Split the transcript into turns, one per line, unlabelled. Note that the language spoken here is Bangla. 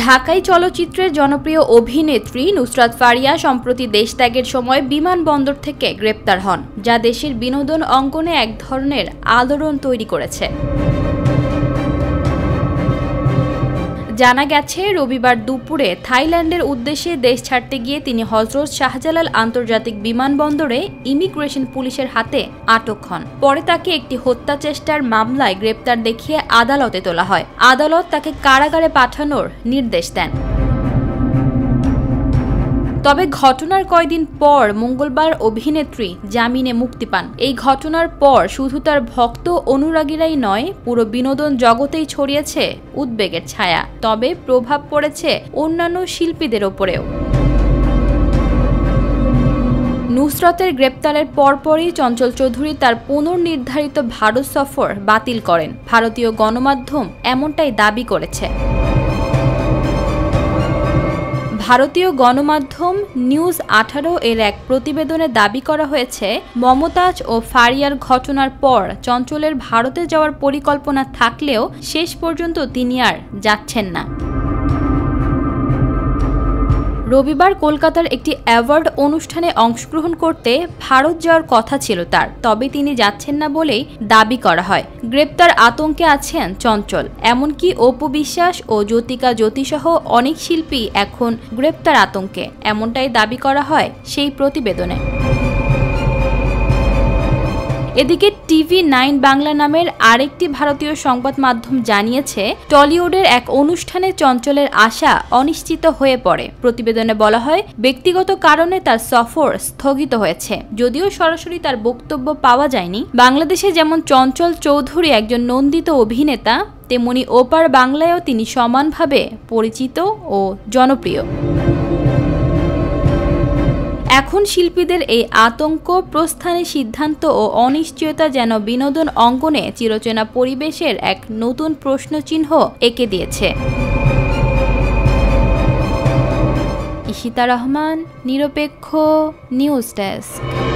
ঢাকাই চলচ্চিত্রের জনপ্রিয় অভিনেত্রী নুসরাত ফারিয়া সম্প্রতি দেশত্যাগের সময় বিমানবন্দর থেকে গ্রেপ্তার হন, যা দেশের বিনোদন অঙ্গনে এক ধরনের আলোড়ন তৈরি করেছে। জানা গেছে, রবিবার দুপুরে থাইল্যান্ডের উদ্দেশ্যে দেশ ছাড়তে গিয়ে তিনি হজরত শাহজালাল আন্তর্জাতিক বিমানবন্দরে ইমিগ্রেশন পুলিশের হাতে আটক হন। পরে তাকে একটি হত্যা চেষ্টার মামলায় গ্রেপ্তার দেখিয়ে আদালতে তোলা হয়। আদালত তাকে কারাগারে পাঠানোর নির্দেশ দেন। তবে ঘটনার কয়েকদিন পর মঙ্গলবার অভিনেত্রী জামিনে মুক্তি পান। এই ঘটনার পর শুধু তার ভক্ত অনুরাগীরাই নয়, পুরো বিনোদন জগতেই ছড়িয়েছে উদ্বেগের ছায়া। তবে প্রভাব পড়েছে অন্যান্য শিল্পীদের ওপরেও। নুসরাতের গ্রেপ্তারের পরপরই চঞ্চল চৌধুরী তার পুনর্নির্ধারিত ভারত সফর বাতিল করেন। ভারতীয় গণমাধ্যম এমনটাই দাবি করেছে। ভারতীয় গণমাধ্যম নিউজ 18 এর এক প্রতিবেদনে দাবি করা হয়েছে, মমতাজ ও ফারিয়ার ঘটনার পর চঞ্চলের ভারতে যাওয়ার পরিকল্পনা থাকলেও শেষ পর্যন্ত তিনি আর যাচ্ছেন না। রবিবার কলকাতার একটি অ্যাওয়ার্ড অনুষ্ঠানে অংশগ্রহণ করতে ভারত যাওয়ার কথা ছিল তার, তবে তিনি যাচ্ছেন না বলেই দাবি করা হয়। গ্রেপ্তার আতঙ্কে আছেন চঞ্চল, এমনকি অপু বিশ্বাস ও জ্যোতিকা জ্যোতিসহ অনেক শিল্পী এখন গ্রেপ্তার আতঙ্কে, এমনটাই দাবি করা হয় সেই প্রতিবেদনে। এদিকে TV9 বাংলা নামের আরেকটি ভারতীয় সংবাদ মাধ্যম জানিয়েছে, টলিউডের এক অনুষ্ঠানে চঞ্চলের আশা অনিশ্চিত হয়ে পড়ে। প্রতিবেদনে বলা হয়, ব্যক্তিগত কারণে তার সফর স্থগিত হয়েছে। যদিও সরাসরি তার বক্তব্য পাওয়া যায়নি। বাংলাদেশে যেমন চঞ্চল চৌধুরী একজন নন্দিত অভিনেতা, তেমনি ওপার বাংলায়ও তিনি সমানভাবে পরিচিত ও জনপ্রিয়। এখন শিল্পীদের এই আতঙ্ক, প্রস্থানের সিদ্ধান্ত ও অনিশ্চয়তা যেন বিনোদন অঙ্গনে চিরচেনা পরিবেশের এক নতুন প্রশ্নচিহ্ন এঁকে দিয়েছে। ঈশিতা রহমান, নিরপেক্ষ, নিউজ ডেস্ক।